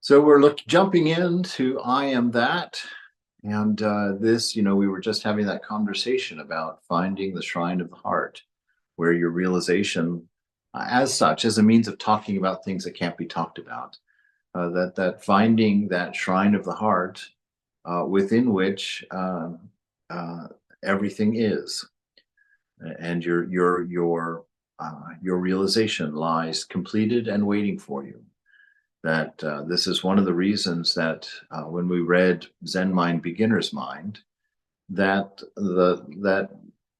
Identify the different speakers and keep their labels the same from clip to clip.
Speaker 1: So we're jumping into I am that. And this, we were just having that conversation about finding the shrine of the heart, where your realization, as such, as a means of talking about things that can't be talked about, that finding that shrine of the heart within which uh, everything is, and your realization lies completed and waiting for you. That this is one of the reasons that when we read Zen Mind, Beginner's Mind, that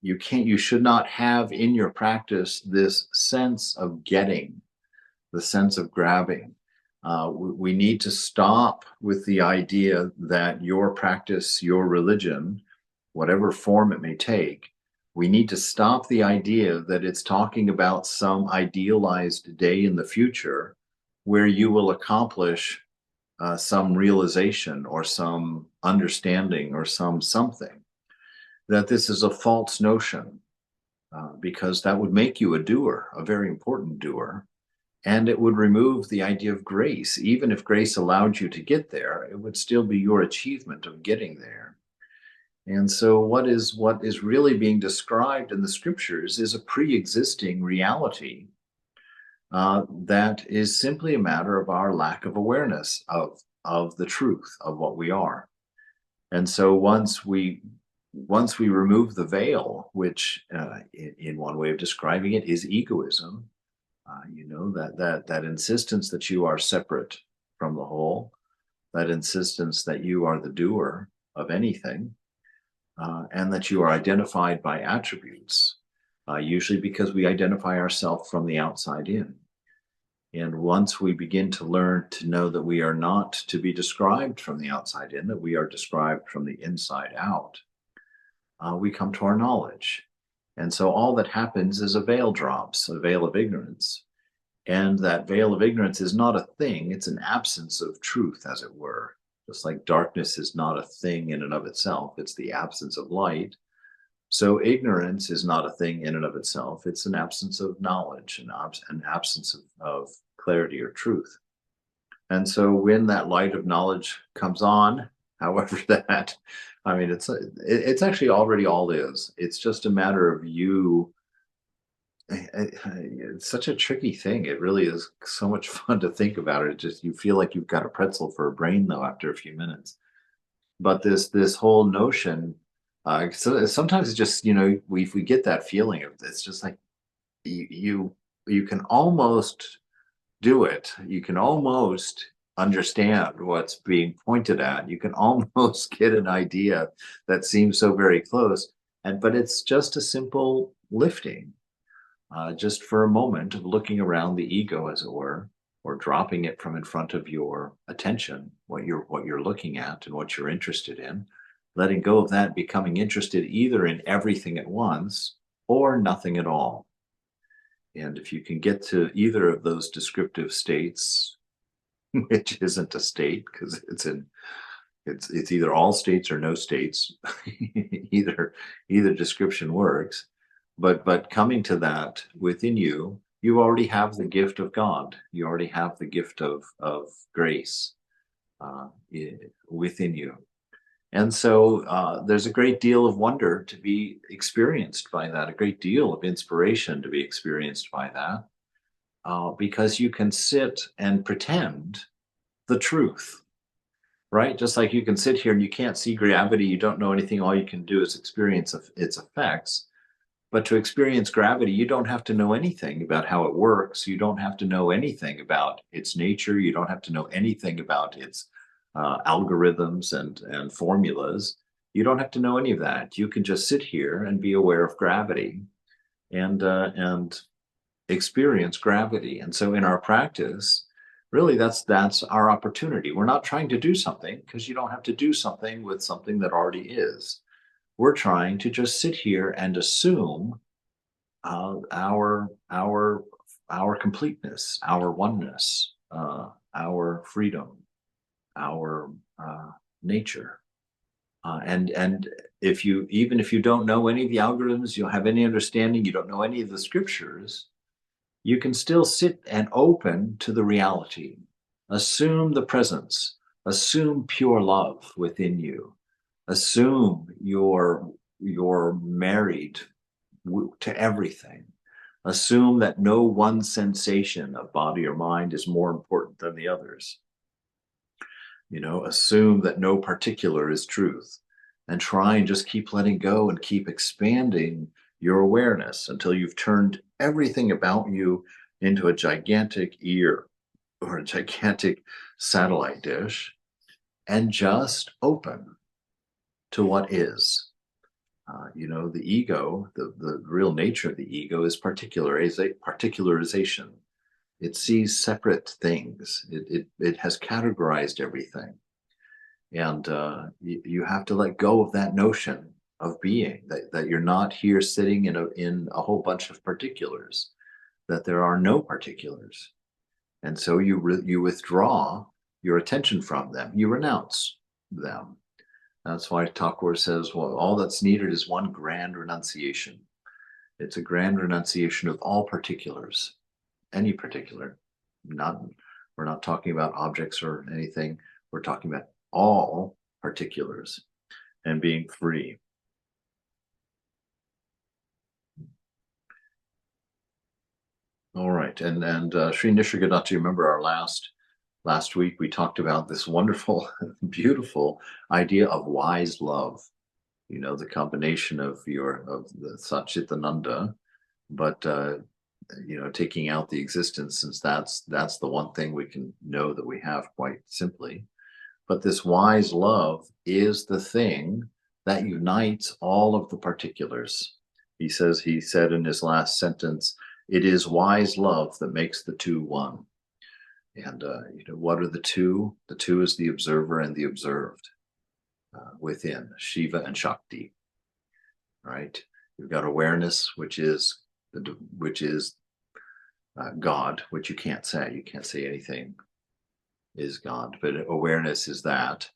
Speaker 1: you should not have in your practice this sense of getting, the sense of grabbing. We need to stop with the idea that your practice, your religion, whatever form it may take, we need to stop the idea that it's talking about some idealized day in the future where you will accomplish some realization or some understanding or something. That this is a false notion, because that would make you a doer, a very important doer, and it would remove the idea of grace. Even if grace allowed you to get there, it would still be your achievement of getting there. And so what is really being described in the scriptures is a pre-existing reality that is simply a matter of our lack of awareness of the truth of what we are. And so once we remove the veil, which in one way of describing it is egoism, that insistence that you are separate from the whole, that insistence that you are the doer of anything, and that you are identified by attributes, usually because we identify ourselves from the outside in. And once we begin to learn to know that we are not to be described from the outside in, that we are described from the inside out, we come to our knowledge. And so all that happens is a veil drops, a veil of ignorance. And that veil of ignorance is not a thing, it's an absence of truth, as it were. Just like darkness is not a thing in and of itself, it's the absence of light. So ignorance is not a thing in and of itself, it's an absence of knowledge, an absence of clarity or truth. And so when that light of knowledge comes on, however that, I mean, it's actually already all is. It's just a matter of you. It's such a tricky thing. It really is so much fun to think about it. It just, you feel like you've got a pretzel for a brain though after a few minutes. But this whole notion, so sometimes it's just, we get that feeling of, it's just like you can almost do it. You can almost understand what's being pointed at. You can almost get an idea that seems so very close. But it's just a simple lifting, just for a moment of looking around the ego, as it were, or dropping it from in front of your attention, what you're looking at and what you're interested in, letting go of that, becoming interested either in everything at once or nothing at all. And if you can get to either of those descriptive states, which isn't a state because it's either all states or no states, either description works. But coming to that within you, you already have the gift of God. You already have the gift of grace within you. And so there's a great deal of wonder to be experienced by that, a great deal of inspiration to be experienced by that, because you can sit and pretend the truth, right? Just like you can sit here and you can't see gravity, you don't know anything, all you can do is experience its effects. But to experience gravity, you don't have to know anything about how it works. You don't have to know anything about its nature. You don't have to know anything about its algorithms and formulas. You don't have to know any of that. You can just sit here and be aware of gravity and experience gravity. And so in our practice, really that's our opportunity. We're not trying to do something, because you don't have to do something with something that already is. We're trying to just sit here and assume our completeness, our oneness, our freedom, our nature. And even if you don't know any of the algorithms, you don't have any understanding, you don't know any of the scriptures, you can still sit and open to the reality. Assume the presence. Assume pure love within you. Assume you're married to everything. Assume that no one sensation of body or mind is more important than the others. Assume that no particular is truth, and try and just keep letting go and keep expanding your awareness until you've turned everything about you into a gigantic ear or a gigantic satellite dish, and just open to what is. The ego, the real nature of the ego is particularization. It sees separate things. It has categorized everything. And you have to let go of that notion of being, that you're not here sitting in a whole bunch of particulars, that there are no particulars. And so you withdraw your attention from them. You renounce them. That's why Thakur says, well, all that's needed is one grand renunciation. It's a grand renunciation of all particulars, any particular. We're not talking about objects or anything. We're talking about all particulars and being free. All right, and Sri Nisargadatta, you remember our last week we talked about this wonderful, beautiful idea of wise love. The combination of the Satchitananda, but taking out the existence, since that's the one thing we can know that we have quite simply. But this wise love is the thing that unites all of the particulars. He said in his last sentence, it is wise love that makes the two one. And what are the two? The two is the observer and the observed within, Shiva and Shakti. Right? You've got awareness, which is God, which you can't say. You can't say anything is God, but awareness is that.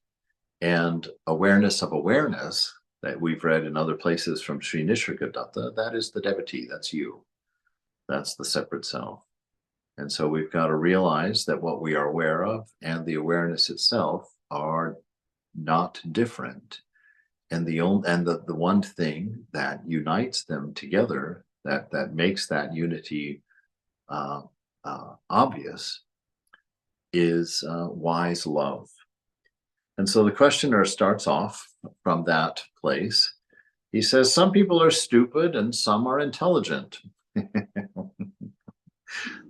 Speaker 1: And awareness of awareness that we've read in other places from Sri Nisargadatta, that is the devotee, that's you. That's the separate self. And so we've got to realize that what we are aware of and the awareness itself are not different. And the one thing that unites them together, that makes that unity obvious, is wise love. And so the questioner starts off from that place. He says, some people are stupid and some are intelligent.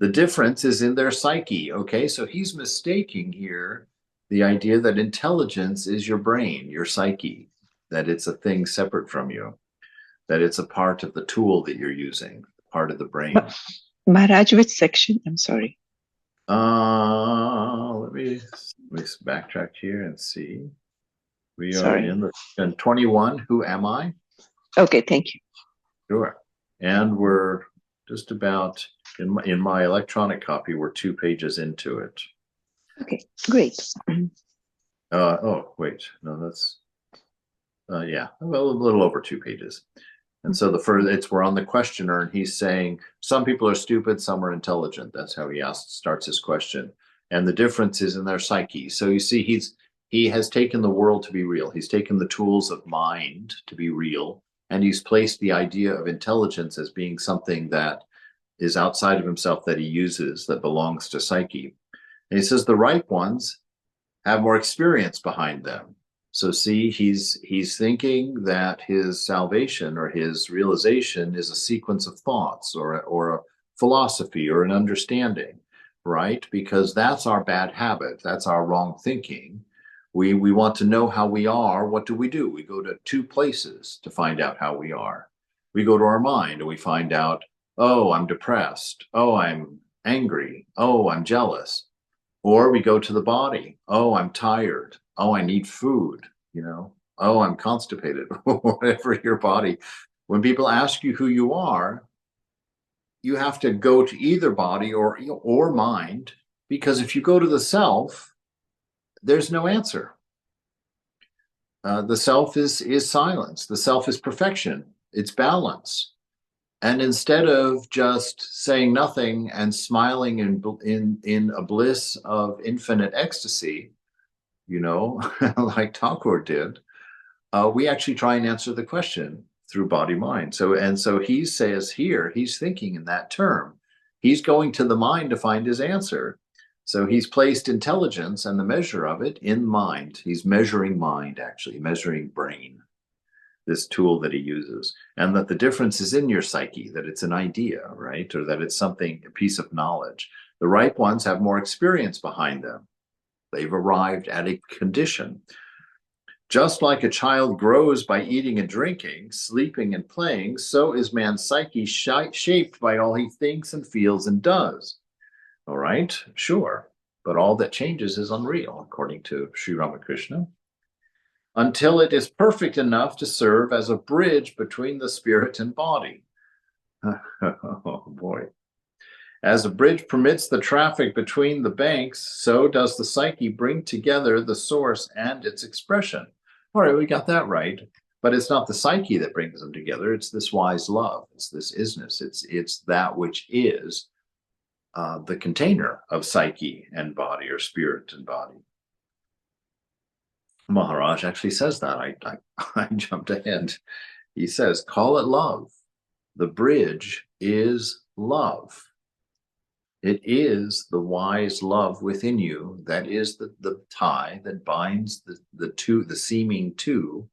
Speaker 1: The difference is in their psyche. Okay, so he's mistaking here the idea that intelligence is your brain, your psyche, that it's a thing separate from you, that it's a part of the tool that you're using, part of the brain.
Speaker 2: Maharaj, which section? I'm sorry.
Speaker 1: Let me backtrack here and see. We are in 21. Who am I?
Speaker 2: Okay, thank you.
Speaker 1: Sure. And we're just about in my electronic copy. We're 2 pages into it.
Speaker 2: Okay, great.
Speaker 1: Oh wait, no, that's yeah, well, a little over 2 pages. And so we're on the questioner, and he's saying some people are stupid, some are intelligent. That's how he starts his question. And the difference is in their psyche. So you see, he has taken the world to be real. He's taken the tools of mind to be real, and he's placed the idea of intelligence as being something that is outside of himself, that he uses, that belongs to psyche. And he says the ripe ones have more experience behind them. So see, he's thinking that his salvation or his realization is a sequence of thoughts or a philosophy or an understanding, right? Because that's our bad habit. That's our wrong thinking. We want to know how we are. What do? We go to 2 places to find out how we are. We go to our mind and we find out, oh, I'm depressed. Oh, I'm angry. Oh, I'm jealous. Or we go to the body. Oh, I'm tired. Oh, I need food, Oh, I'm constipated, whatever your body. When people ask you who you are, you have to go to either body or mind, because if you go to the self, there's no answer. The self is silence. The self is perfection. It's balance. And instead of just saying nothing and smiling in a bliss of infinite ecstasy, you know, like Thakur did, we actually try and answer the question through body mind. So he says here, he's thinking in that term. He's going to the mind to find his answer. So he's placed intelligence and the measure of it in mind. He's measuring mind, actually, measuring brain, this tool that he uses. And that the difference is in your psyche, that it's an idea, right? Or that it's something, a piece of knowledge. The ripe ones have more experience behind them. They've arrived at a condition. Just like a child grows by eating and drinking, sleeping and playing, so is man's psyche shaped by all he thinks and feels and does. All right, sure. But all that changes is unreal, according to Sri Ramakrishna, until it is perfect enough to serve as a bridge between the spirit and body. Oh boy. As a bridge permits the traffic between the banks, so does the psyche bring together the source and its expression. All right, we got that right. But it's not the psyche that brings them together. It's this wise love. It's this isness. It's that which is the container of psyche and body, or spirit and body. Maharaj actually says that. I jumped ahead. He says, call it love. The bridge is love. It is the wise love within you that is the tie that binds the seeming two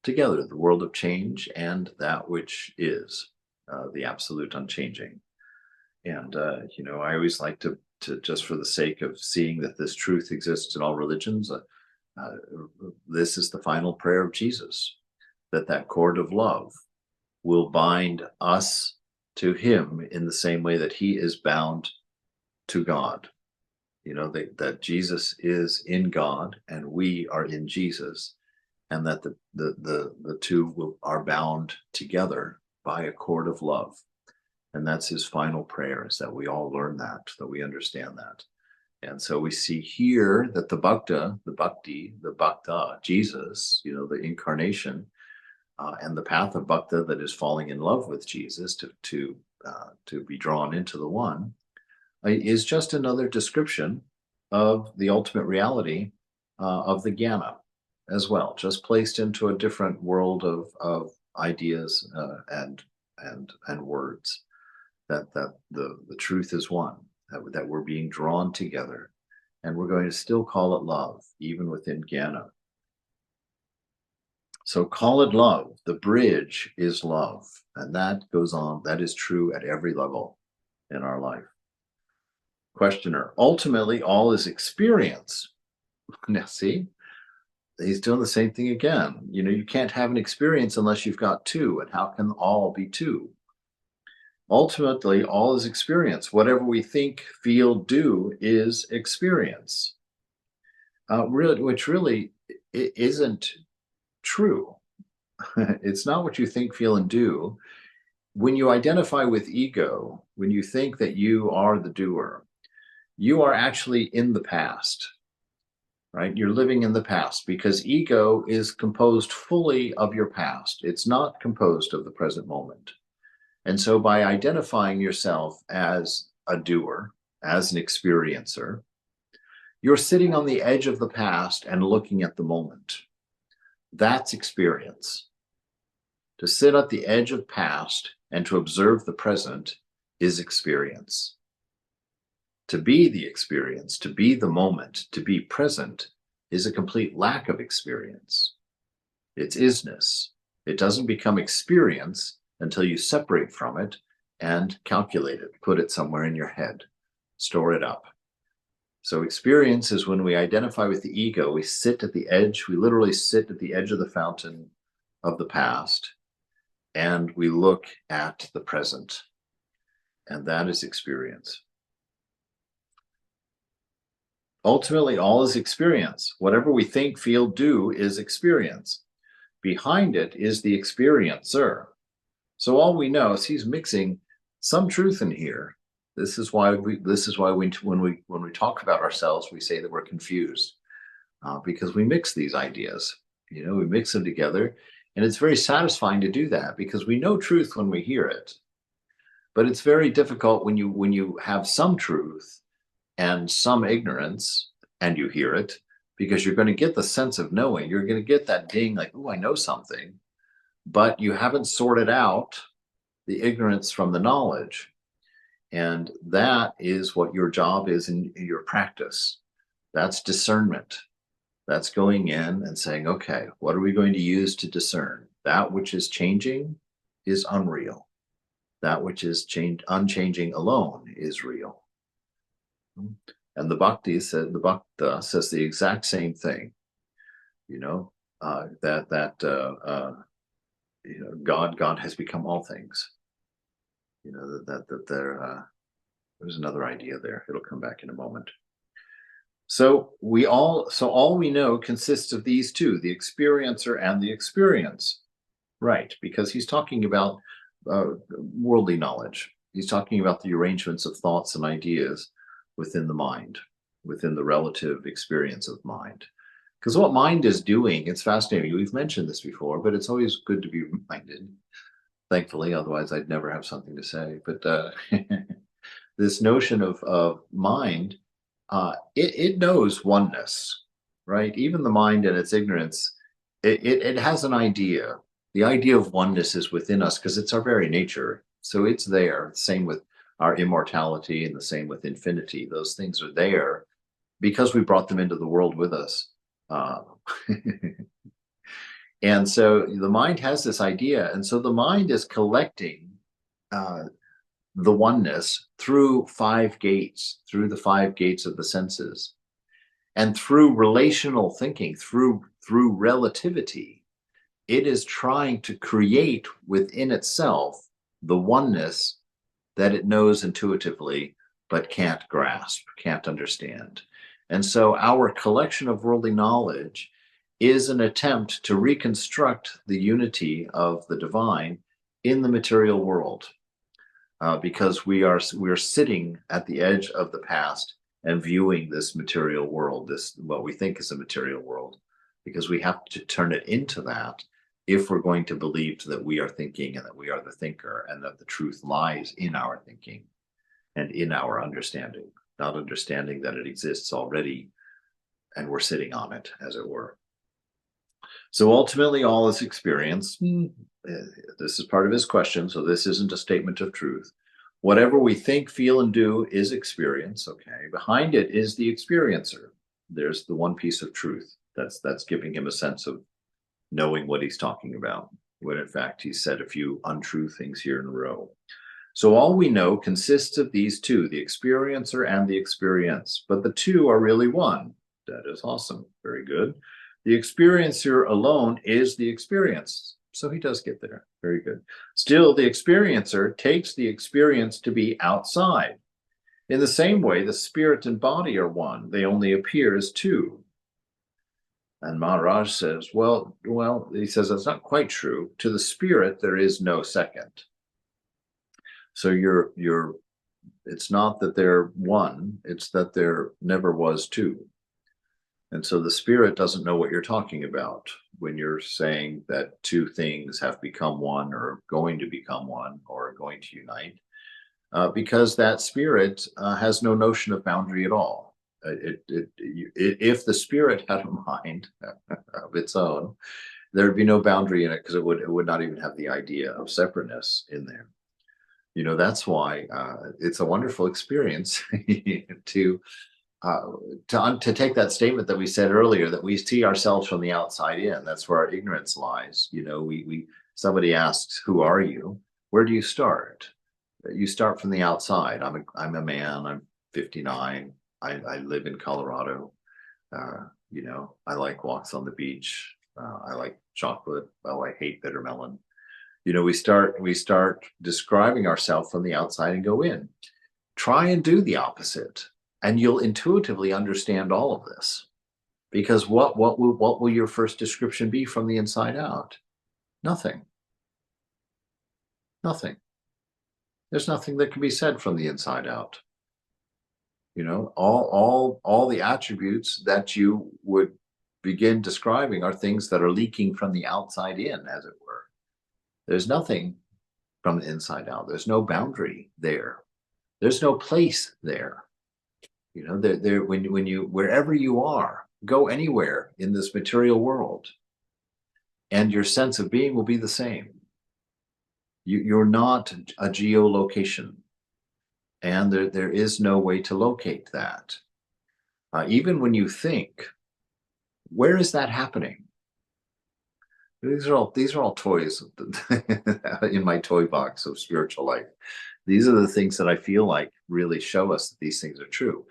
Speaker 1: together, the world of change and that which is the absolute unchanging. And, you know, I always like to just for the sake of seeing that this truth exists in all religions, this is the final prayer of Jesus, that cord of love will bind us to him in the same way that he is bound to God. You know, that Jesus is in God and we are in Jesus, and that the two are bound together by a cord of love. And that's his final prayer, is that we all learn that we understand that. And so we see here that the bhakta, the bhakti, the bhakta, Jesus, you know, the incarnation, and the path of bhakta that is falling in love with Jesus to be drawn into the one, is just another description of the ultimate reality of the jnana as well, just placed into a different world of ideas and words. That the truth is one, that we're being drawn together, and we're going to still call it love, even within jnana. So call it love. The bridge is love, and that goes on. That is true at every level in our life. Questioner, ultimately all is experience. Now see, he's doing the same thing again. You know, you can't have an experience unless you've got two, and how can all be two? Ultimately, all is experience. Whatever we think, feel, do is experience. Which really isn't true. It's not what you think, feel, and do. When you identify with ego, when you think that you are the doer, you are actually in the past, right? You're living in the past, because ego is composed fully of your past. It's not composed of the present moment. And so by identifying yourself as a doer, as an experiencer, you're sitting on the edge of the past and looking at the moment. That's experience. To sit at the edge of past and to observe the present is experience. To be the experience, to be the moment, to be present is a complete lack of experience. It's isness. It doesn't become experience until you separate from it and calculate it, put it somewhere in your head, store it up. So experience is when we identify with the ego, we sit at the edge, we literally sit at the edge of the fountain of the past, and we look at the present. And that is experience. Ultimately, all is experience. Whatever we think, feel, do is experience. Behind it is the experiencer. So all we know is he's mixing some truth in here. This is why when we talk about ourselves, we say that we're confused, because we mix these ideas. You know, we mix them together, and it's very satisfying to do that, because we know truth when we hear it. But it's very difficult when you have some truth and some ignorance and you hear it, because you're going to get the sense of knowing. You're going to get that ding like, oh, I know something, but you haven't sorted out the ignorance from the knowledge. And that is what your job is in your practice. That's discernment. That's going in and saying, okay, what are we going to use to discern? That which is changing is unreal. That which is unchanging alone is real. And the Bhakta says the exact same thing. God has become all things. There's another idea there. It'll come back in a moment. So all we know consists of these two, the experiencer and the experience. Right, because he's talking about worldly knowledge. He's talking about the arrangements of thoughts and ideas within the mind, within the relative experience of mind. Because what mind is doing, it's fascinating. We've mentioned this before, but it's always good to be reminded, thankfully, otherwise I'd never have something to say. But this notion of mind, it knows oneness, right? Even the mind and its ignorance, it has an idea. The idea of oneness is within us because it's our very nature. So it's there. Same with our immortality and the same with infinity. Those things are there because we brought them into the world with us. And so the mind has this idea. And so the mind is collecting the oneness through five gates, through the five gates of the senses. And through relational thinking, through relativity, it is trying to create within itself the oneness that it knows intuitively, but can't grasp, can't understand. And so our collection of worldly knowledge is an attempt to reconstruct the unity of the divine in the material world, because we're sitting at the edge of the past and viewing this material world, this what we think is a material world, because we have to turn it into that if we're going to believe that we are thinking and that we are the thinker and that the truth lies in our thinking and in our understanding, not understanding that it exists already and we're sitting on it, as it were. So ultimately, all is experience. This is part of his question, so this isn't a statement of truth. Whatever we think, feel, and do is experience. Okay, behind it is the experiencer. There's the one piece of truth that's giving him a sense of knowing what he's talking about, when in fact he said a few untrue things here in a row. So all we know consists of these two, the experiencer and the experience, but the two are really one. That is awesome. Very good. The experiencer alone is the experience. So he does get there. Very good. Still, the experiencer takes the experience to be outside. In the same way, the spirit and body are one. They only appear as two. And Maharaj says, well, he says that's not quite true. To the spirit, there is no second. So it's not that they're one, it's that there never was two. And so the spirit doesn't know what you're talking about when you're saying that two things have become one or going to become one or going to unite, because that spirit has no notion of boundary at all. If the spirit had a mind of its own, there'd be no boundary in it, because it would not even have the idea of separateness in there. That's why it's a wonderful experience to take that statement that we said earlier, that we see ourselves from the outside in. That's where our ignorance lies. Somebody asks, "Who are you?" Where do you start? You start from the outside. I'm a man. I'm 59. I live in Colorado. I like walks on the beach. I like chocolate. Oh, I hate bitter melon. We start describing ourselves from the outside and go in. Try and do the opposite, and you'll intuitively understand all of this. Because what will your first description be from the inside out? Nothing. Nothing. There's nothing that can be said from the inside out. All the attributes that you would begin describing are things that are leaking from the outside in, as it were. There's nothing from the inside out. There's no boundary there. There's no place there. You know, when you, wherever you are, go anywhere in this material world, and your sense of being will be the same. You're not a geolocation, and there is no way to locate that. Even when you think, where is that happening? These are all toys in my toy box of spiritual life. These are the things that I feel like really show us that these things are true.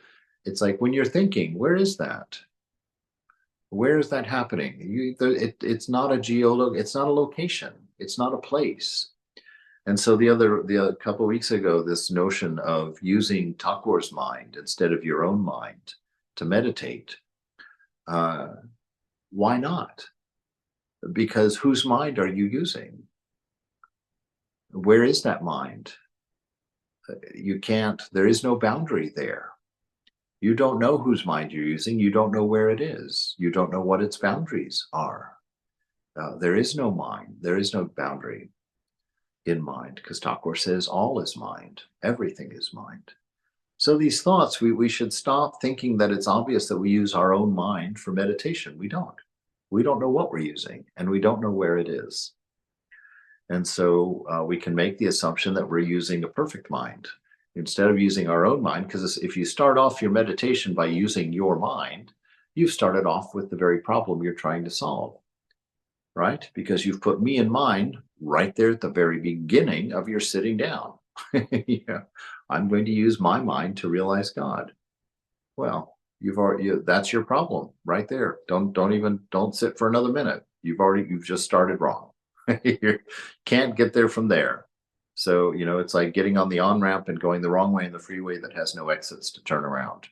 Speaker 1: It's like when you're thinking, where is that? Where is that happening? It's not it's not a location. It's not a place. And so the other couple of weeks ago, this notion of using Thakur's mind instead of your own mind to meditate, why not? Because whose mind are you using? Where is that mind? You can't, there is no boundary there. You don't know whose mind you're using. You don't know where it is. You don't know what its boundaries are. There is no mind. There is no boundary in mind, because Thakur says all is mind. Everything is mind. So these thoughts, we should stop thinking that it's obvious that we use our own mind for meditation. We don't. We don't know what we're using, and we don't know where it is. And so we can make the assumption that we're using a perfect mind instead of using our own mind, because if you start off your meditation by using your mind, you've started off with the very problem you're trying to solve, right? Because you've put me in mind right there at the very beginning of your sitting down. Yeah, I'm going to use my mind to realize God. Well, that's your problem right there. Don't sit for another minute. You've just started wrong. You can't get there from there. So, you know, it's like getting on the on-ramp and going the wrong way in the freeway that has no exits to turn around.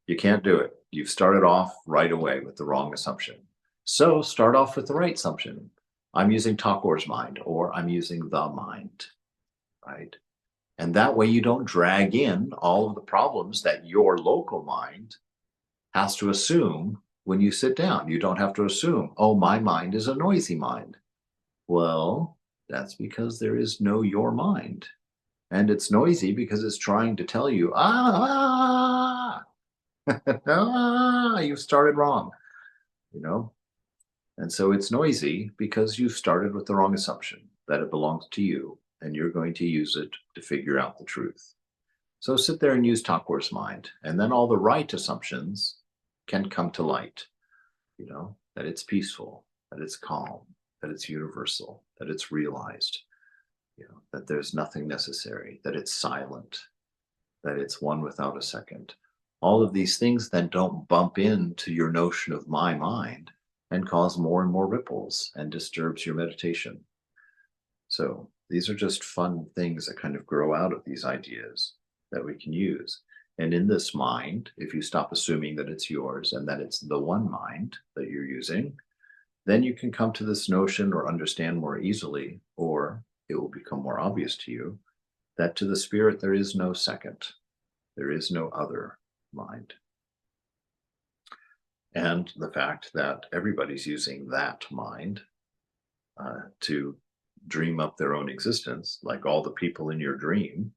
Speaker 1: You can't do it. You've started off right away with the wrong assumption. So start off with the right assumption. I'm using Thakur's mind, or I'm using the mind, right? And that way you don't drag in all of the problems that your local mind has to assume when you sit down. You don't have to assume, oh, my mind is a noisy mind. Well, that's because there is no your mind. And it's noisy because it's trying to tell you, you've started wrong, you know? And so it's noisy because you started with the wrong assumption that it belongs to you, and you're going to use it to figure out the truth. So sit there and use Thakur's mind, and then all the right assumptions can come to light, you know, that it's peaceful, that it's calm, that it's universal, that it's realized, you know, that there's nothing necessary, that it's silent, that it's one without a second. All of these things then don't bump into your notion of my mind and cause more and more ripples and disturbs your meditation. So these are just fun things that kind of grow out of these ideas that we can use. And in this mind, if you stop assuming that it's yours and that it's the one mind that you're using, then you can come to this notion or understand more easily, or it will become more obvious to you, that to the spirit there is no second, there is no other mind. And the fact that everybody's using that mind to dream up their own existence, like all the people in your dream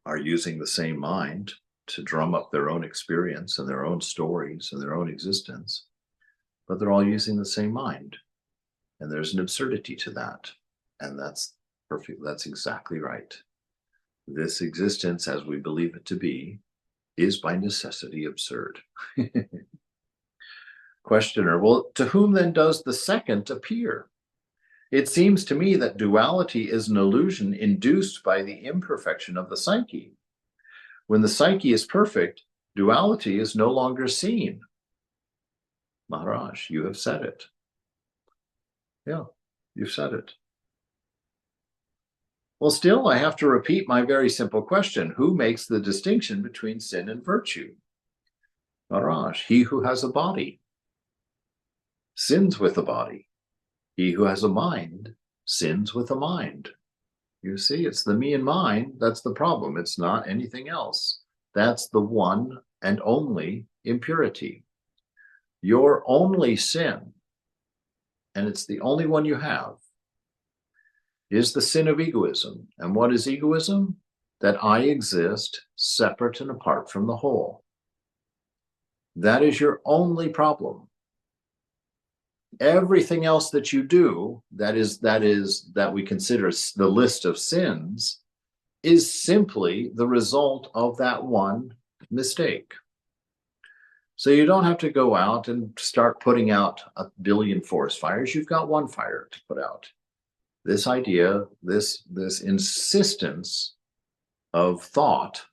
Speaker 1: are using the same mind to drum up their own experience and their own stories and their own existence, but they're all using the same mind. And there's an absurdity to that. And that's perfect. That's exactly right. This existence, as we believe it to be, is by necessity absurd. Questioner, well, to whom then does the second appear? It seems to me that duality is an illusion induced by the imperfection of the psyche. When the psyche is perfect, duality is no longer seen. Maharaj, you have said it. Yeah, you've said it. Well, still, I have to repeat my very simple question. Who makes the distinction between sin and virtue? Maharaj, he who has a body sins with a body. He who has a mind sins with a mind. You see, it's the me and mine that's the problem. It's not anything else. That's the one and only impurity. Your only sin, and it's the only one you have, is the sin of egoism. And what is egoism? That I exist separate and apart from the whole. That is your only problem. Everything else that you do, that we consider the list of sins, is simply the result of that one mistake. So you don't have to go out and start putting out a billion forest fires. You've got one fire to put out. This idea, this insistence of thought,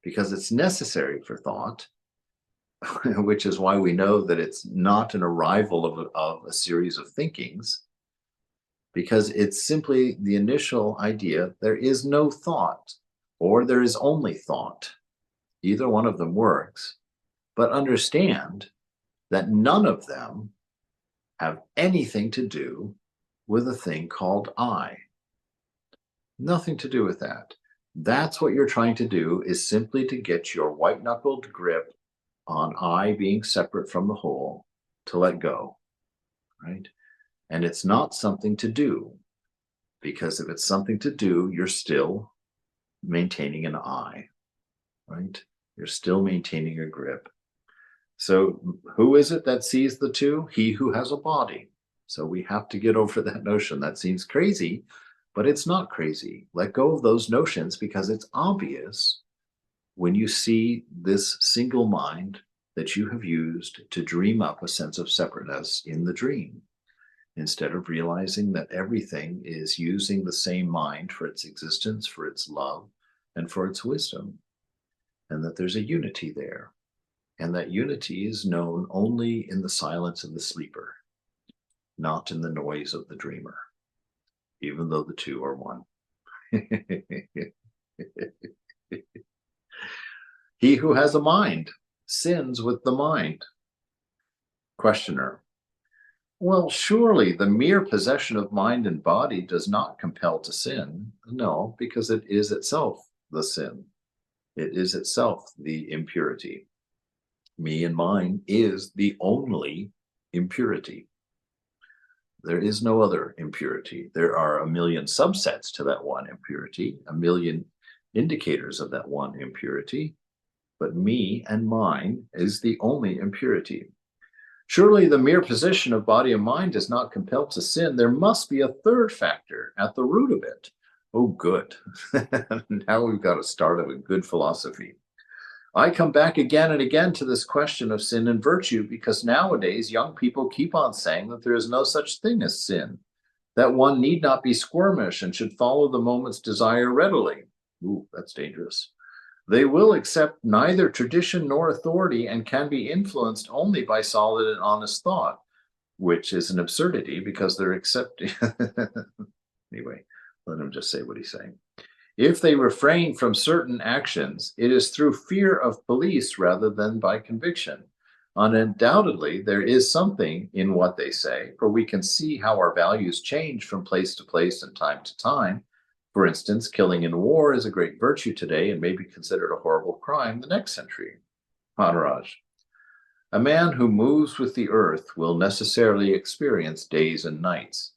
Speaker 1: because it's necessary for thought, which is why we know that it's not an arrival of a series of thinkings, because it's simply the initial idea. There is no thought, or there is only thought. Either one of them works. But understand that none of them have anything to do with a thing called I. Nothing to do with that. That's what you're trying to do, is simply to get your white-knuckled grip on I being separate from the whole to let go, right? And it's not something to do, because if it's something to do, you're still maintaining an I, right? You're still maintaining a grip. So who is it that sees the two? He who has a body. So we have to get over that notion. That seems crazy, but it's not crazy. Let go of those notions, because it's obvious when you see this single mind that you have used to dream up a sense of separateness in the dream, instead of realizing that everything is using the same mind for its existence, for its love, and for its wisdom, and that there's a unity there. And that unity is known only in the silence of the sleeper, not in the noise of the dreamer, even though the two are one. He who has a mind sins with the mind. Questioner: well, surely the mere possession of mind and body does not compel to sin. No, because it is itself the sin. It is itself the impurity. Me and mine is the only impurity. There is no other impurity. There are a million subsets to that one impurity, a million indicators of that one impurity, but me and mine is the only impurity. Surely the mere possession of body and mind does not compel to sin. There must be a third factor at the root of it. Oh, good. Now we've got a start of a good philosophy. I come back again and again to this question of sin and virtue, because nowadays young people keep on saying that there is no such thing as sin, that one need not be squirmish and should follow the moment's desire readily. Ooh, that's dangerous. They will accept neither tradition nor authority, and can be influenced only by solid and honest thought, which is an absurdity, because they're accepting. Anyway, let him just say what he's saying. If they refrain from certain actions, it is through fear of police rather than by conviction. Undoubtedly, there is something in what they say, for we can see how our values change from place to place and time to time. For instance, killing in war is a great virtue today and may be considered a horrible crime the next century. Maharaj: a man who moves with the earth will necessarily experience days and nights.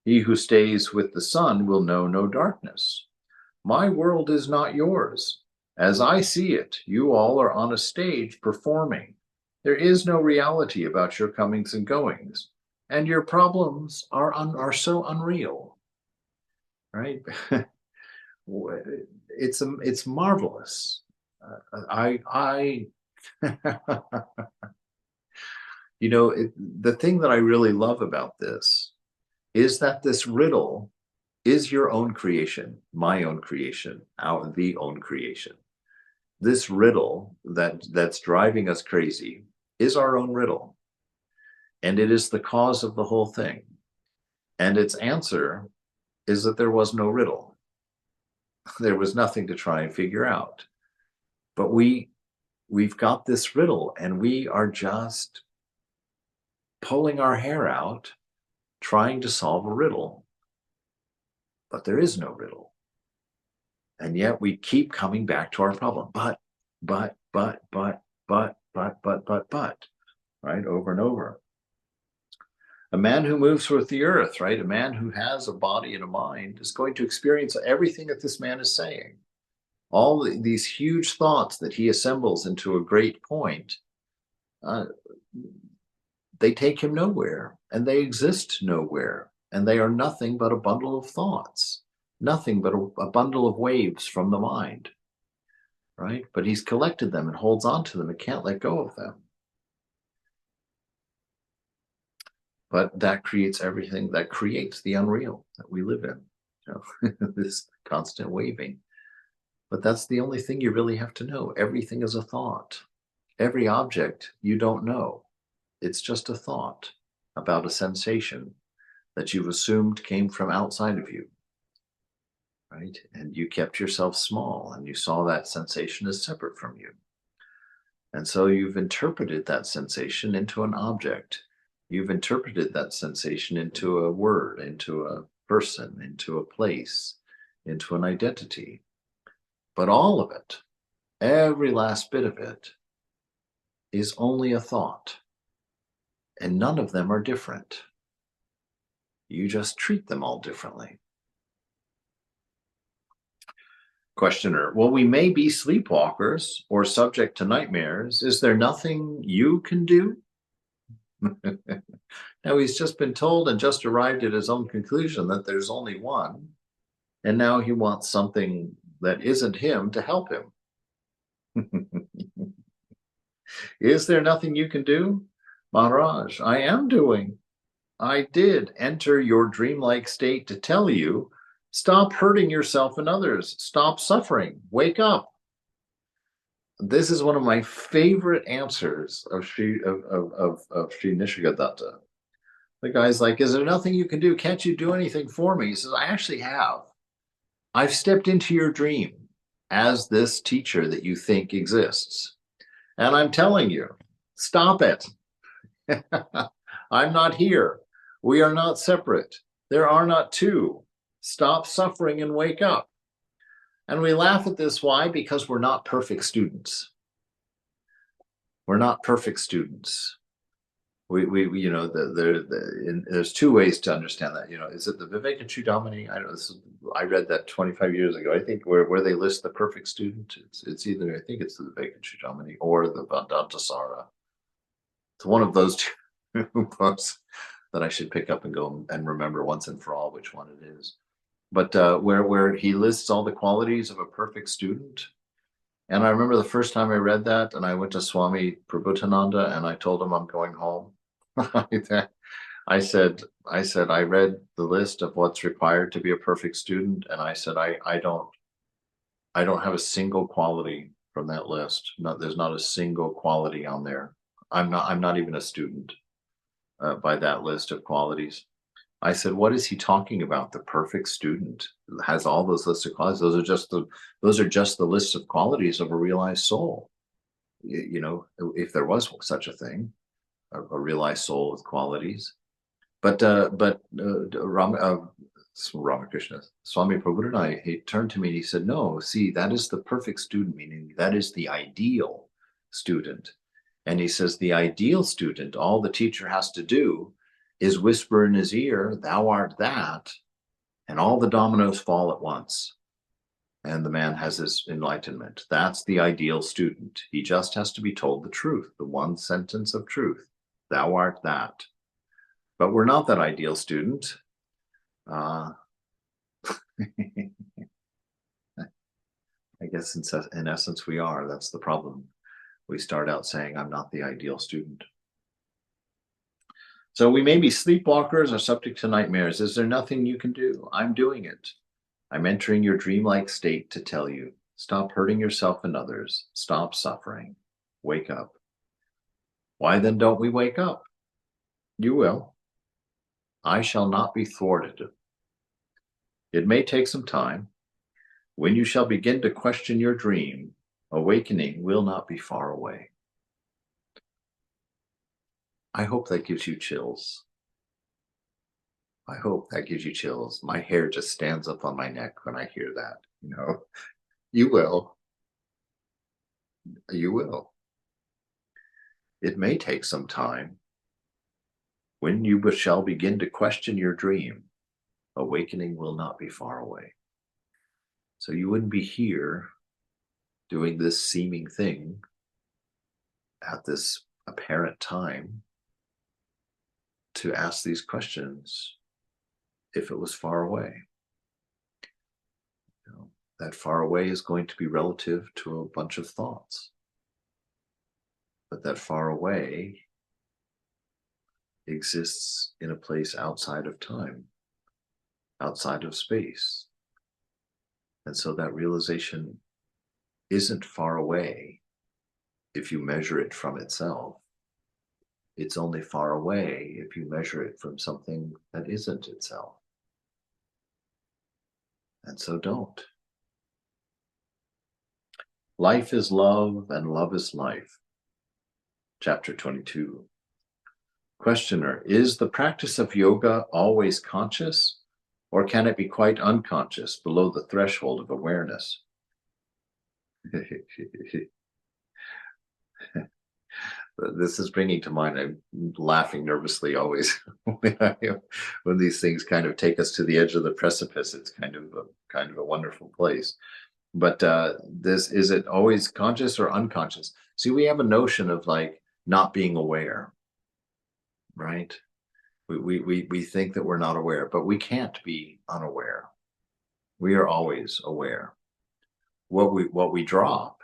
Speaker 1: He who stays with the sun will know no darkness. My world is not yours. As I see it, you all are on a stage performing. There is no reality about your comings and goings, and your problems are so unreal, right? It's marvelous. The thing that I really love about this is that this riddle is your own creation, my own creation, the own creation. This riddle that's driving us crazy is our own riddle. And it is the cause of the whole thing. And its answer is that there was no riddle. There was nothing to try and figure out. But we've got this riddle, and we are just pulling our hair out trying to solve a riddle. But there is no riddle. And yet we keep coming back to our problem. But, right? Over and over. A man who moves with the earth, right? A man who has a body and a mind is going to experience everything that this man is saying. All these huge thoughts that he assembles into a great point, uh, they take him nowhere, and they exist nowhere, and they are nothing but a bundle of thoughts, nothing but a bundle of waves from the mind, right? But he's collected them and holds on to them and can't let go of them. But that creates everything, that creates the unreal that we live in, this constant waving. But that's the only thing you really have to know. Everything is a thought. Every object you don't know. It's just a thought about a sensation that you've assumed came from outside of you, right? And you kept yourself small and you saw that sensation as separate from you. And so you've interpreted that sensation into an object. You've interpreted that sensation into a word, into a person, into a place, into an identity. But all of it, every last bit of it, is only a thought. And none of them are different. You just treat them all differently. Questioner, well, we may be sleepwalkers or subject to nightmares. Is there nothing you can do? Now he's just been told and just arrived at his own conclusion that there's only one. And now he wants something that isn't him to help him. Is there nothing you can do? Maharaj, I am doing. I did enter your dreamlike state to tell you, stop hurting yourself and others. Stop suffering. Wake up. This is one of my favorite answers of Sri Nisargadatta. The guy's like, is there nothing you can do? Can't you do anything for me? He says, I actually have. I've stepped into your dream as this teacher that you think exists. And I'm telling you, stop it. I'm not here. We are not separate. There are not two. Stop suffering and wake up. And we laugh at this. Why? Because we're not perfect students. We're not perfect students. There's two ways to understand that. Is it the Viveka Chudamani? I read that 25 years ago. I think where they list the perfect student, it's either, I think it's the Viveka Chudamani or the Vedanta Sara. It's one of those two books that I should pick up and go and remember once and for all which one it is. But where he lists all the qualities of a perfect student. And I remember the first time I read that, and I went to Swami Prabhutananda and I told him I'm going home. I said, I read the list of what's required to be a perfect student, and I said, I don't have a single quality from that list. There's not a single quality on there. I'm not even a student by that list of qualities. I said, what is he talking about? The perfect student has all those lists of qualities. Those are just the lists of qualities of a realized soul. If there was such a thing, a realized soul with qualities. But Ramakrishna, Swami Prabhupada, he turned to me and he said, no, see, that is the perfect student, meaning that is the ideal student. And he says, the ideal student, all the teacher has to do is whisper in his ear, thou art that, and all the dominoes fall at once. And the man has his enlightenment. That's the ideal student. He just has to be told the truth, the one sentence of truth. Thou art that. But we're not that ideal student. I guess in essence we are. That's the problem. We start out saying, I'm not the ideal student. So we may be sleepwalkers or subject to nightmares. Is there nothing you can do? I'm doing it. I'm entering your dreamlike state to tell you, stop hurting yourself and others. Stop suffering. Wake up. Why then don't we wake up? You will. I shall not be thwarted. It may take some time. When you shall begin to question your dream, awakening will not be far away. I hope that gives you chills. I hope that gives you chills. My hair just stands up on my neck when I hear that. You will. You will. It may take some time. When you shall begin to question your dream, awakening will not be far away. So you wouldn't be here doing this seeming thing at this apparent time to ask these questions if it was far away. You know, that far away is going to be relative to a bunch of thoughts. But that far away exists in a place outside of time, outside of space. And so that realization isn't far away if you measure it from itself. It's only far away if you measure it from something that isn't itself. And so don't. Life is love and love is life. Chapter 22. Questioner, is the practice of yoga always conscious, or can it be quite unconscious, below the threshold of awareness? This is bringing to mind, I'm laughing nervously always when these things kind of take us to the edge of the precipice. It's kind of a wonderful place. But is it always conscious or unconscious? See, we have a notion of like not being aware, right? We think that we're not aware, but we can't be unaware. We are always aware. What we drop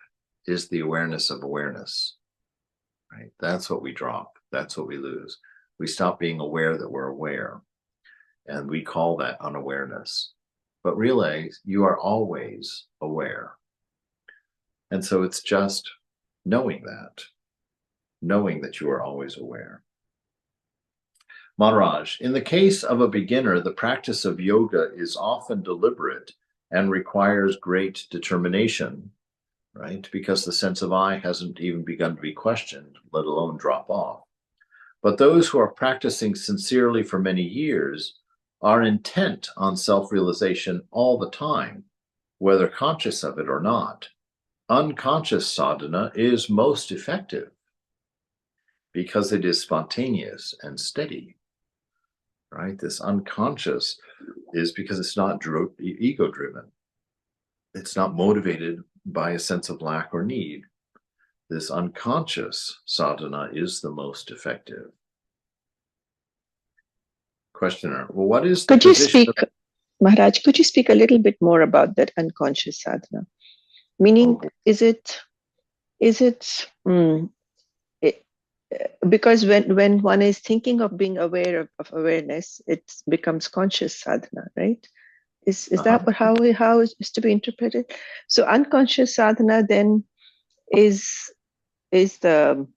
Speaker 1: is the awareness of awareness, right? That's what we drop. That's what we lose. We stop being aware that we're aware, and we call that unawareness. But realize you are always aware. And so it's just knowing that you are always aware. Maharaj, in the case of a beginner, the practice of yoga is often deliberate and requires great determination, right? Because the sense of I hasn't even begun to be questioned, let alone drop off. But those who are practicing sincerely for many years are intent on self-realization all the time, whether conscious of it or not. Unconscious sadhana is most effective because it is spontaneous and steady, right? This unconscious is because it's not ego-driven. It's not motivated by a sense of lack or need. This unconscious sadhana is the most effective. Questioner, well, what is the position of...
Speaker 2: Maharaj, could you speak a little bit more about that unconscious sadhana? Meaning, is it because when one is thinking of being aware of awareness, it becomes conscious sadhana, right? Is that how is to be interpreted? So unconscious sadhana then is the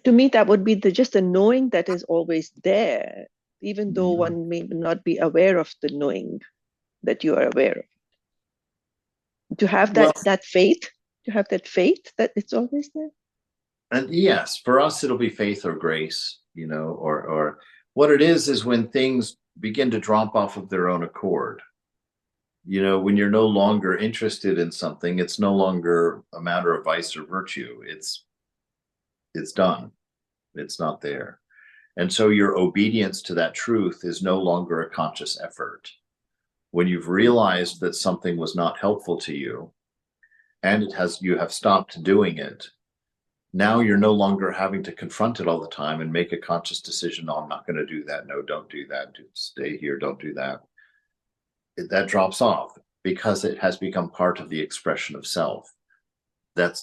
Speaker 2: to me that would be just the knowing that is always there, even though one may not be aware of the knowing that you are aware of. To have that faith, that it's always there.
Speaker 1: And yes, for us, it'll be faith or grace, or what it is when things begin to drop off of their own accord. When you're no longer interested in something, it's no longer a matter of vice or virtue. It's done. It's not there. And so your obedience to that truth is no longer a conscious effort. When you've realized that something was not helpful to you, and you have stopped doing it, now you're no longer having to confront it all the time and make a conscious decision. No, I'm not going to do that. No, don't do that. Stay here. Don't do that. That drops off because it has become part of the expression of self.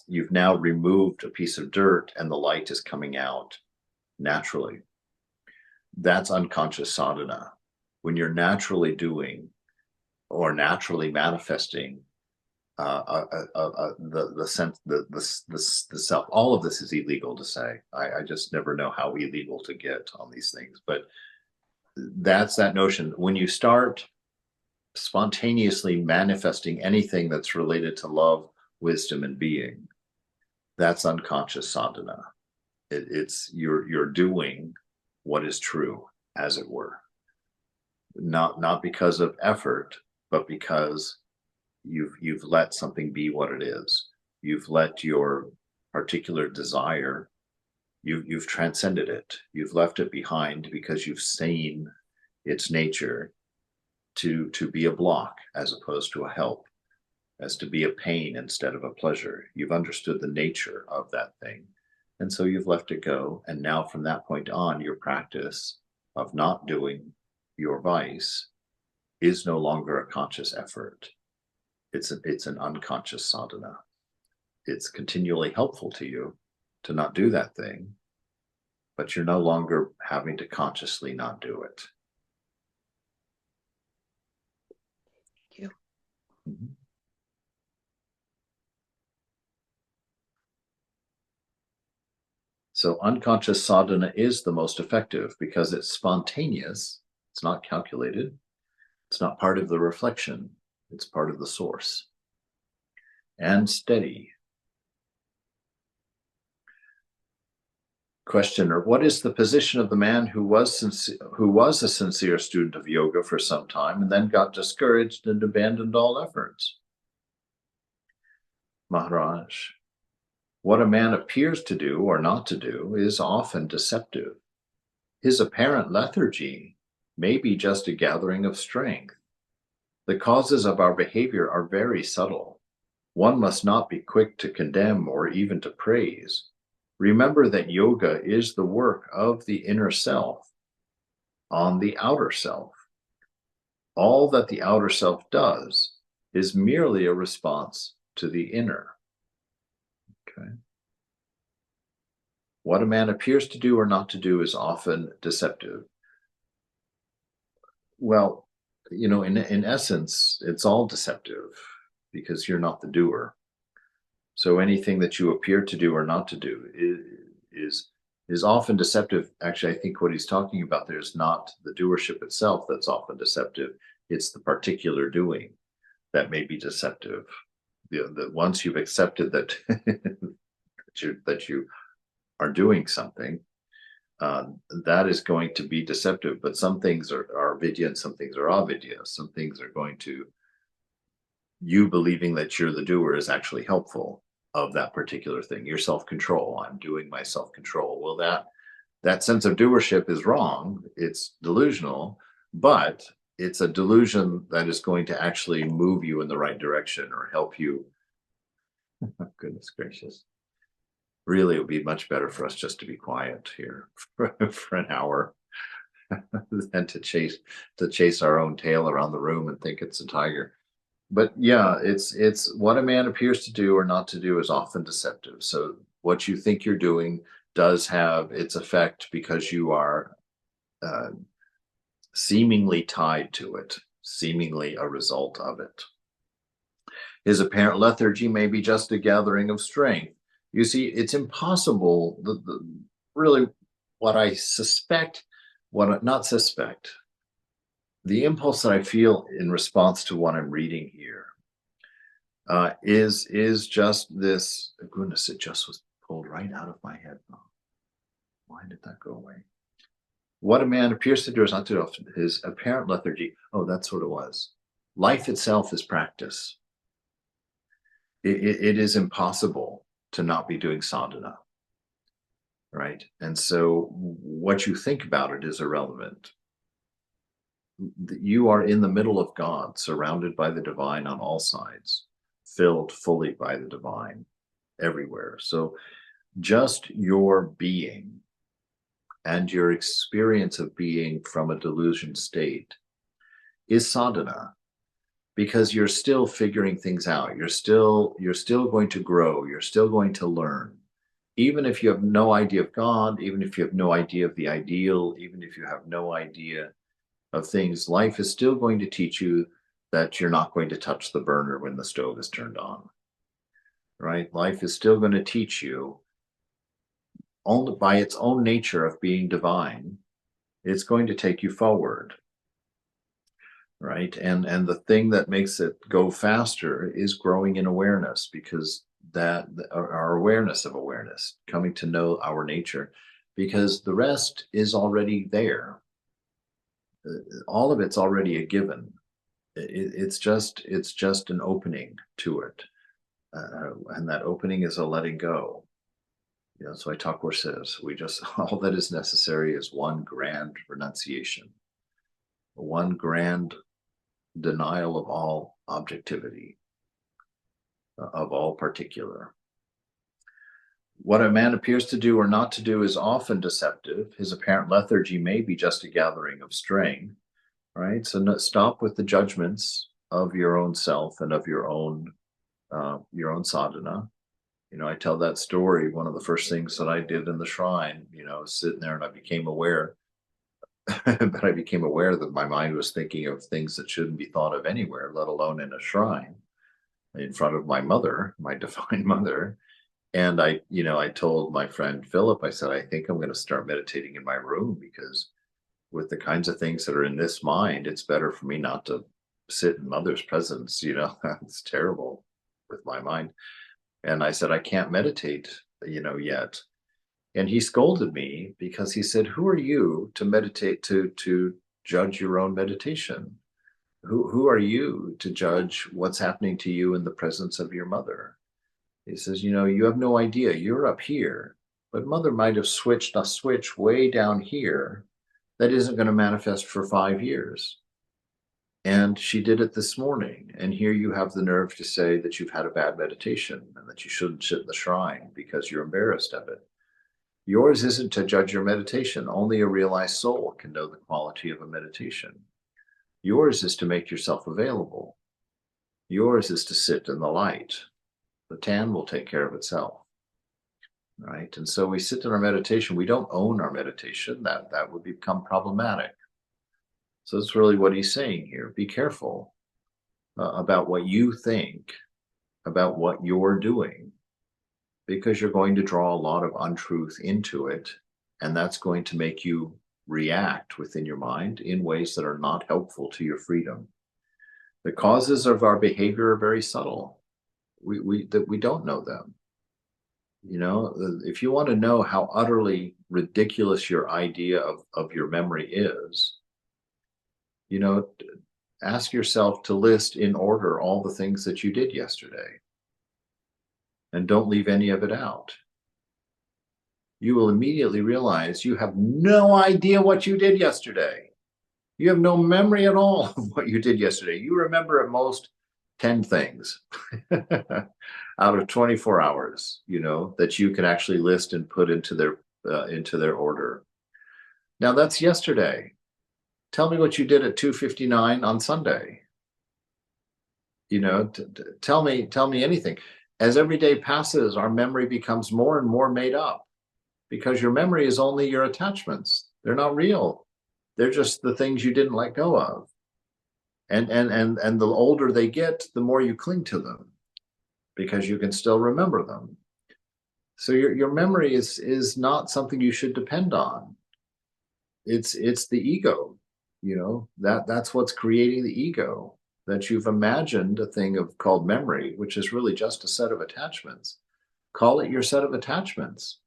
Speaker 1: You've now removed a piece of dirt and the light is coming out naturally. That's unconscious sadhana. When you're naturally doing or naturally manifesting the sense, the self. All of this is illegal to say. I just never know how illegal to get on these things. But that's that notion. When you start spontaneously manifesting anything that's related to love, wisdom, and being, that's unconscious sadhana. It's you're doing what is true, as it were. Not because of effort, but because you've let something be what it is. You've let your particular desire You've transcended it. You've left it behind because you've seen its nature to be a block as opposed to a help, as to be a pain instead of a pleasure. You've understood the nature of that thing. And so you've let it go. And now from that point on, your practice of not doing your vice is no longer a conscious effort. It's an unconscious sadhana. It's continually helpful to you to not do that thing, but you're no longer having to consciously not do it.
Speaker 2: Thank you.
Speaker 1: Mm-hmm. So unconscious sadhana is the most effective because it's spontaneous. It's not calculated. It's not part of the reflection. It's part of the source. And steady. Questioner, what is the position of the man who was a sincere student of yoga for some time and then got discouraged and abandoned all efforts? Maharaj, what a man appears to do or not to do is often deceptive. His apparent lethargy may be just a gathering of strength. The causes of our behavior are very subtle. One must not be quick to condemn or even to praise. Remember that yoga is the work of the inner self on the outer self. All that the outer self does is merely a response to the inner. Okay. What a man appears to do or not to do is often deceptive. Well, in essence, it's all deceptive because you're not the doer. So anything that you appear to do or not to do is often deceptive. Actually, I think what he's talking about there is not the doership itself that's often deceptive. It's the particular doing that may be deceptive. Once you've accepted that that you are doing something, that is going to be deceptive. But some things are vidya and some things are avidya. Some things are going to, you believing that you're the doer is actually helpful of that particular thing. Your self-control. I'm doing my self-control. Well, that sense of doership is wrong. It's delusional, but it's a delusion that is going to actually move you in the right direction or help you. Goodness gracious. Really, it would be much better for us just to be quiet here for an hour than to chase our own tail around the room and think it's a tiger. But yeah, it's what a man appears to do or not to do is often deceptive. So what you think you're doing does have its effect because you are seemingly tied to it, seemingly a result of it. His apparent lethargy may be just a gathering of strength. You see, it's impossible. Really, what I suspect, not suspect, the impulse that I feel in response to what I'm reading here is just this. Goodness, it just was pulled right out of my head. Why did that go away? What a man appears to do is not to do. His apparent lethargy. Oh, that's what it was. Life itself is practice. It is impossible to not be doing sadhana, right? And so what you think about it is irrelevant. You are in the middle of God, surrounded by the divine on all sides, filled fully by the divine everywhere. So just your being and your experience of being from a delusion state is sadhana, because you're still figuring things out. You're still going to grow. You're still going to learn. Even if you have no idea of God, even if you have no idea of the ideal, even if you have no idea of things, life is still going to teach you that you're not going to touch the burner when the stove is turned on, right? Life is still going to teach you, only by its own nature of being divine, it's going to take you forward, right? And the thing that makes it go faster is growing in awareness, because that our awareness of awareness, coming to know our nature, because the rest is already there. All of it's already a given. It's just an opening to it, and that opening is a letting go. You know, so Thakur says, we just, all that is necessary is one grand renunciation, one grand denial of all objectivity, of all particular. What a man appears to do or not to do is often deceptive. His apparent lethargy may be just a gathering of string, right? So stop with the judgments of your own self and of your own sadhana. You know, I tell that story. One of the first things that I did in the shrine, you know, sitting there and I became aware, but I became aware that my mind was thinking of things that shouldn't be thought of anywhere, let alone in a shrine, in front of my mother, my divine mother. And I told my friend Philip, I said, I think I'm going to start meditating in my room, because with the kinds of things that are in this mind, it's better for me not to sit in mother's presence. You know, it's terrible with my mind. And I said, I can't meditate, yet. And he scolded me because he said, who are you to meditate, to judge your own meditation? Who are you to judge what's happening to you in the presence of your mother? He says, you have no idea. You're up here, but mother might have switched a switch way down here that isn't going to manifest for 5 years. And she did it this morning. And here you have the nerve to say that you've had a bad meditation and that you shouldn't sit in the shrine because you're embarrassed of it. Yours isn't to judge your meditation. Only a realized soul can know the quality of a meditation. Yours is to make yourself available. Yours is to sit in the light. The tan will take care of itself. Right? And so we sit in our meditation. We don't own our meditation. That would become problematic. So that's really what he's saying here. Be careful about what you think about what you're doing, because you're going to draw a lot of untruth into it, and that's going to make you react within your mind in ways that are not helpful to your freedom. The causes of our behavior are very subtle. We don't know them. If you want to know how utterly ridiculous your idea of your memory is, ask yourself to list in order all the things that you did yesterday, and don't leave any of it out. You will immediately realize you have no idea what you did yesterday. You have no memory at all of what you did yesterday. You remember at most 10 things out of 24 hours, that you can actually list and put into their order. Now that's yesterday. Tell me what you did at 2:59 on Sunday. Tell me anything. As every day passes, our memory becomes more and more made up, because your memory is only your attachments. They're not real. They're just the things you didn't let go of. And the older they get, the more you cling to them, because you can still remember them. So your memory is not something you should depend on. It's the ego. That's what's creating the ego, that you've imagined a thing called memory, which is really just a set of attachments. Call it your set of attachments,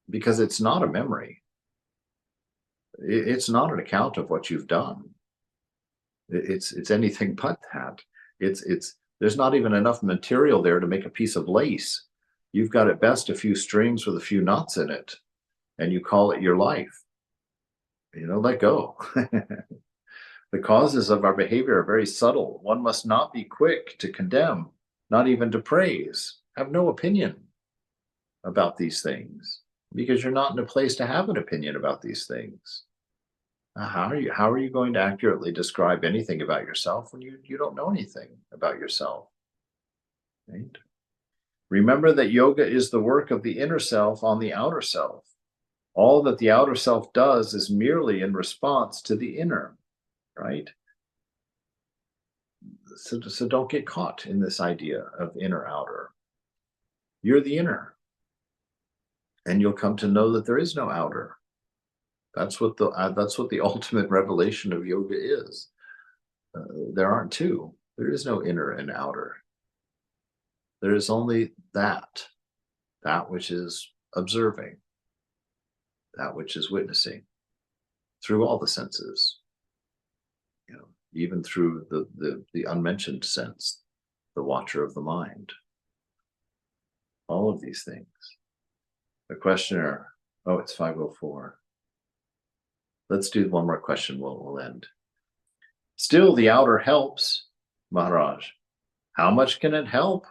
Speaker 1: because it's not a memory. It's not an account of what you've done. It's anything but that. There's not even enough material there to make a piece of lace. You've got at best a few strings with a few knots in it, and you call it your life. Let go. The causes of our behavior are very subtle. One must not be quick to condemn, not even to praise. Have no opinion about these things, because you're not in a place to have an opinion about these things. How are you going to accurately describe anything about yourself when you don't know anything about yourself? Right? Remember that yoga is the work of the inner self on the outer self. All that the outer self does is merely in response to the inner, right? So don't get caught in this idea of inner outer. You're the inner, and you'll come to know that there is no outer. That's what the ultimate revelation of yoga is. There aren't two. There is no inner and outer. There is only that which is observing, that which is witnessing, through all the senses, even through the unmentioned sense, the watcher of the mind. All of these things. The questioner, oh, it's 5:04. Let's do one more question, we'll end. Still, the outer helps, Maharaj. How much can it help?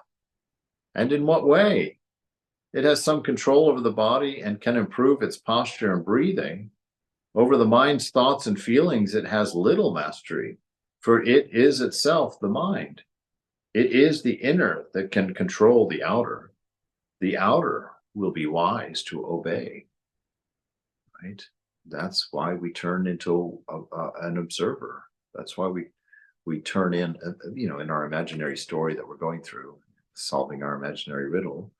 Speaker 1: And in what way? It has some control over the body and can improve its posture and breathing. Over the mind's thoughts and feelings, it has little mastery, for it is itself the mind. It is the inner that can control the outer. The outer will be wise to obey, right? That's why we turn into an observer. That's why we turn in, in our imaginary story that we're going through, solving our imaginary riddle.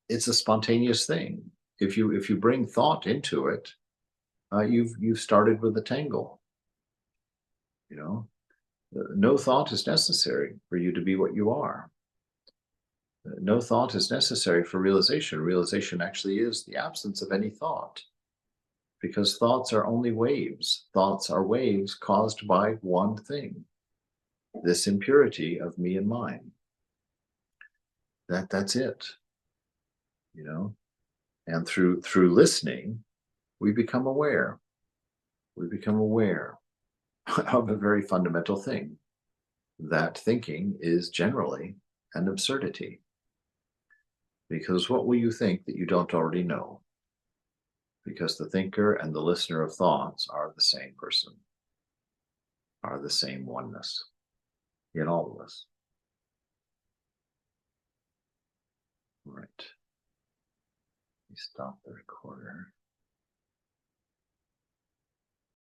Speaker 1: It's a spontaneous thing. If you bring thought into it, you've started with a tangle. No thought is necessary for you to be what you are. No thought is necessary for realization. Realization actually is the absence of any thought, because thoughts are only waves. Thoughts are waves caused by one thing, this impurity of me and mine. That's it. And through listening, we become aware. We become aware of a very fundamental thing, that thinking is generally an absurdity. Because what will you think that you don't already know? Because the thinker and the listener of thoughts are the same person, are the same oneness in all of us. All right. Let me stop the recorder.